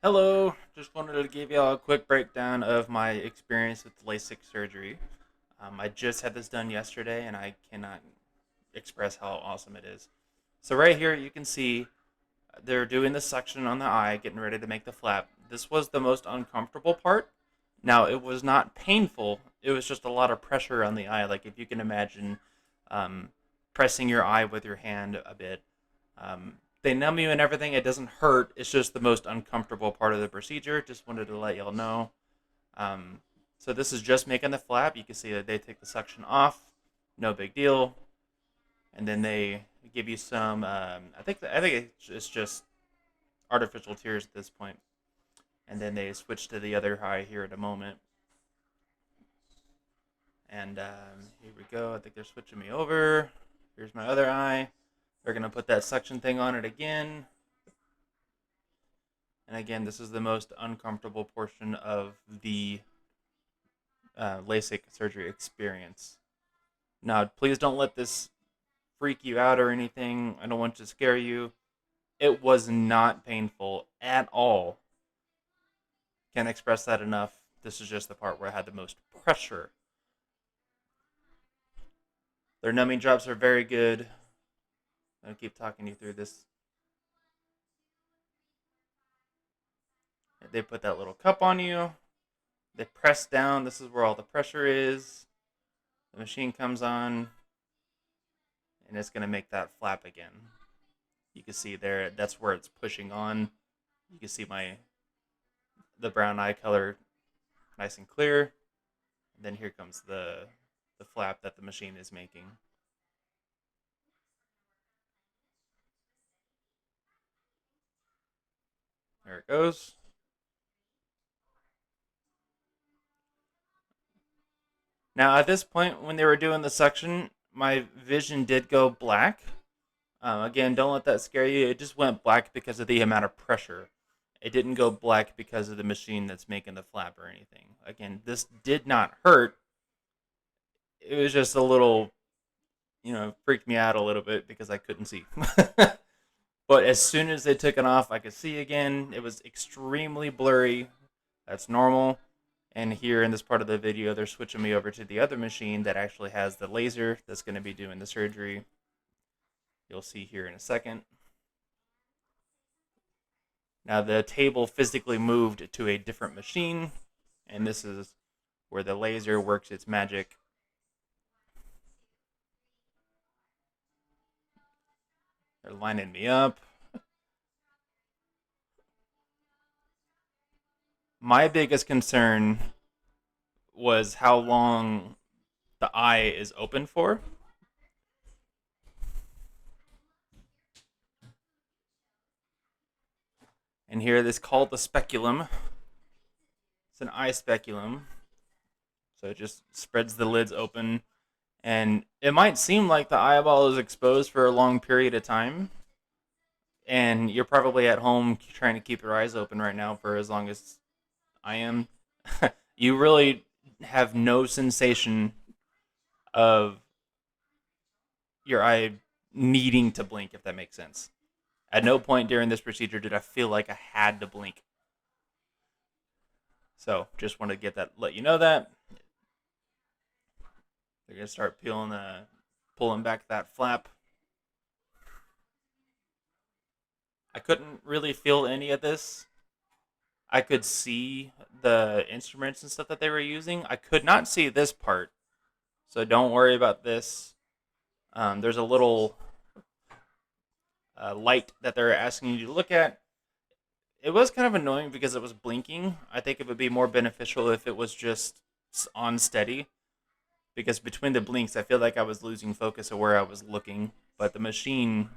Hello, just wanted to give you all a quick breakdown of my experience with LASIK surgery. I just had this done yesterday and I cannot express how awesome it is. So, right here, you can see they're doing the suction on the eye, getting ready to make the flap. This was the most uncomfortable part. Now, it was not painful, it was just a lot of pressure on the eye. Like, if you can imagine um, pressing your eye with your hand a bit. They numb you and everything. It doesn't hurt. It's just the most uncomfortable part of the procedure. Just wanted to let y'all know. Um, so this is just making the flap. You can see that they take the suction off. No big deal. And then they give you some. I think it's just artificial tears at this point. And then they switch to the other eye here in a moment. And here we go. I think they're switching me over. Here's my other eye. They're gonna put that suction thing on it again. And again, this is the most uncomfortable portion of the LASIK surgery experience. Now, please don't let this freak you out or anything. I don't want to scare you. It was not painful at all. Can't express that enough. This is just the part where I had the most pressure. Their numbing drops are very good. I'll keep talking you through this. They put that little cup on you. They press down. This is where all the pressure is. The machine comes on, and it's going to make that flap again. You can see there, that's where it's pushing on. You can see the brown eye color nice and clear. And then here comes the flap that the machine is making. There it goes. Now at this point, when they were doing the suction, my vision did go black. Again, don't let that scare you. It just went black because of the amount of pressure. It didn't go black because of the machine that's making the flap or anything. Again, this did not hurt. It was just a little, freaked me out a little bit because I couldn't see. But as soon as they took it off, I could see again. It was extremely blurry. That's normal. And here in this part of the video, they're switching me over to the other machine that actually has the laser that's going to be doing the surgery. You'll see here in a second. Now the table physically moved to a different machine, and this is where the laser works its magic. They're lining me up. My biggest concern was how long the eye is open for. And here, this is called the speculum. It's an eye speculum. So it just spreads the lids open. And it might seem like the eyeball is exposed for a long period of time. And you're probably at home trying to keep your eyes open right now for as long as I am. You really have no sensation of your eye needing to blink, if that makes sense. At no point during this procedure did I feel like I had to blink. So just want to let you know that. They're gonna start pulling back that flap. I couldn't really feel any of this. I could see the instruments and stuff that they were using. I could not see this part, so don't worry about this. There's a little light that they're asking you to look at. It was kind of annoying because it was blinking. I think it would be more beneficial if it was just on steady, because between the blinks, I feel like I was losing focus of where I was looking. But the machine,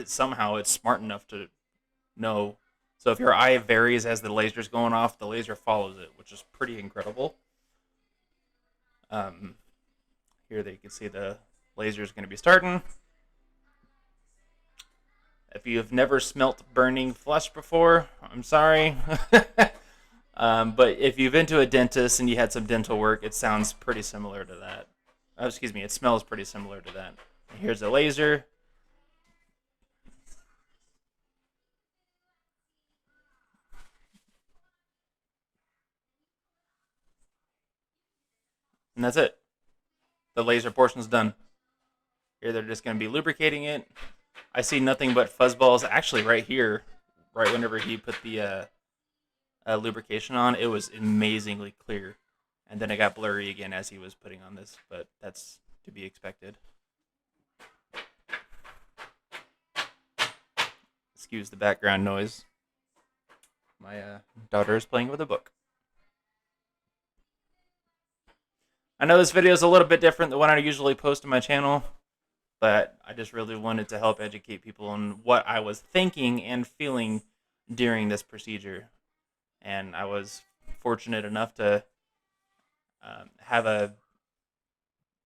somehow it's smart enough to know. So if your eye varies as the laser's going off, the laser follows it, which is pretty incredible. Um, Here you can see the laser is going to be starting. If you have never smelt burning flesh before, I'm sorry. But if you've been to a dentist and you had some dental work, it sounds pretty similar to that. Oh, excuse me, it smells pretty similar to that. Here's a laser. And that's it. The laser portion's done. Here they're just going to be lubricating it. I see nothing but fuzzballs. Actually, right here, right whenever he put the lubrication on, it was amazingly clear. And then it got blurry again as he was putting on this, but that's to be expected. Excuse the background noise. My daughter is playing with a book. I know this video is a little bit different than what I usually post on my channel, but I just really wanted to help educate people on what I was thinking and feeling during this procedure. And I was fortunate enough to have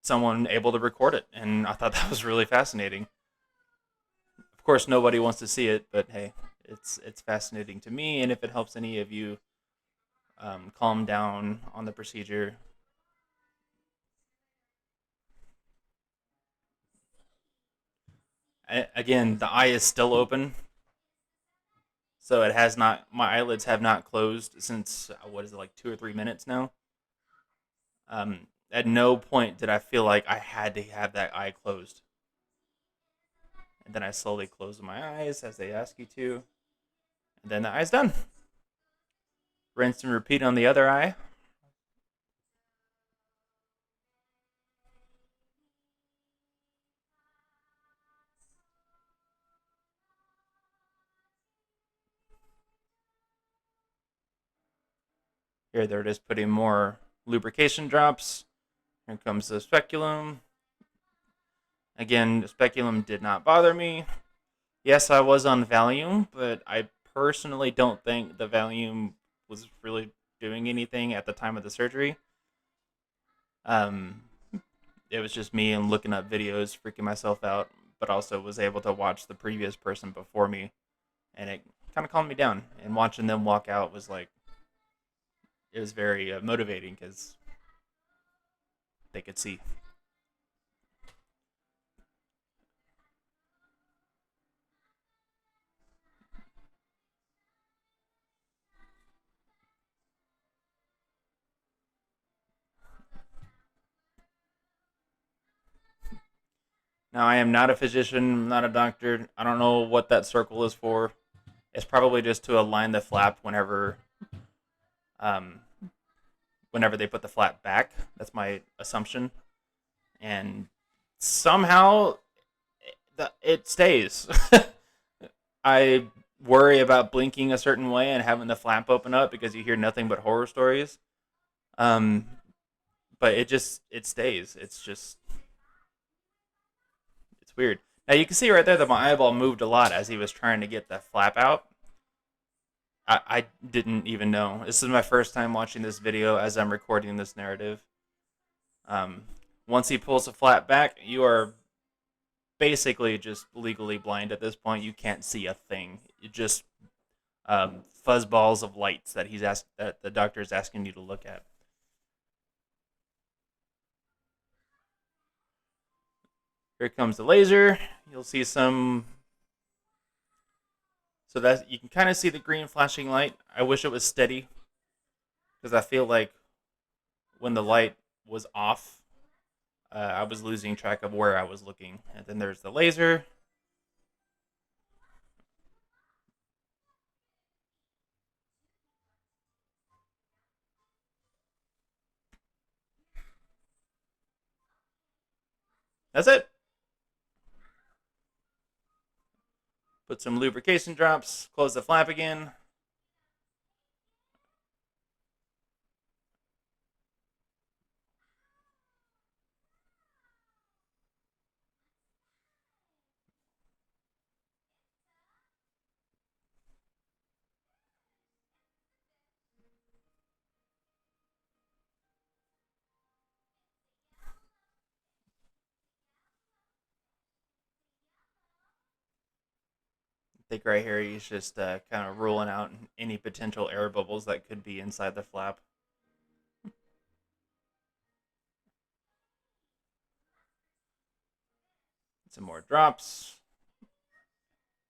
someone able to record it, and I thought that was really fascinating. Of course, nobody wants to see it, but hey, it's fascinating to me, and if it helps any of you calm down on the procedure. Again, the eye is still open, so it has not. My eyelids have not closed since what is it, like 2 or 3 minutes now. At no point did I feel like I had to have that eye closed. And then I slowly close my eyes as they ask you to, and then the eye's done. Rinse and repeat on the other eye. Here they're just putting more lubrication drops. Here comes the speculum. Again, the speculum did not bother me. Yes, I was on Valium, but I personally don't think the Valium was really doing anything at the time of the surgery. Um, it was just me and looking up videos, freaking myself out, but also was able to watch the previous person before me, and it kind of calmed me down. And watching them walk out was like, it was very motivating because they could see. Now, I am not a physician, I'm not a doctor. I don't know what that circle is for. It's probably just to align the flap um, whenever they put the flap back. That's my assumption. And somehow it stays. I worry about blinking a certain way and having the flap open up because you hear nothing but horror stories. Um, but it stays. It's weird. Now you can see right there that my eyeball moved a lot as he was trying to get the flap out. I didn't even know. This is my first time watching this video as I'm recording this narrative. Um, Once he pulls the flap back, you are basically just legally blind at this point. You can't see a thing. You just fuzz balls of lights that the doctor is asking you to look at. Here comes the laser. You'll see some. So that you can kind of see the green flashing light. I wish it was steady because I feel like when the light was off, I was losing track of where I was looking. And then there's the laser. That's it. Put some lubrication drops. Close the flap again. I think right here he's just kind of ruling out any potential air bubbles that could be inside the flap. Some more drops.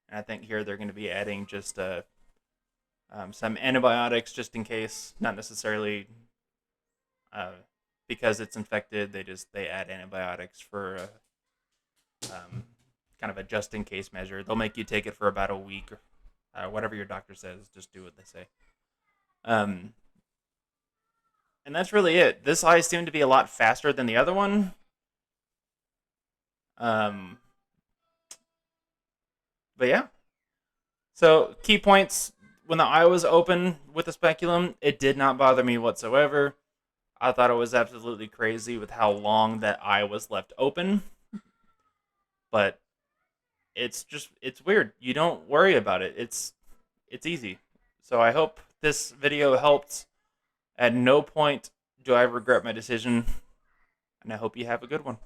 And I think here they're going to be adding just some antibiotics just in case, not necessarily because it's infected, they add antibiotics for kind of a just in case measure. They'll make you take it for about a week, or whatever your doctor says. Just do what they say. Um, and that's really it. This eye seemed to be a lot faster than the other one. Um, but yeah. So key points: when the eye was open with the speculum, it did not bother me whatsoever. I thought it was absolutely crazy with how long that eye was left open, but it's weird. You don't worry about it. It's easy. So I hope this video helped. At no point do I regret my decision, and I hope you have a good one.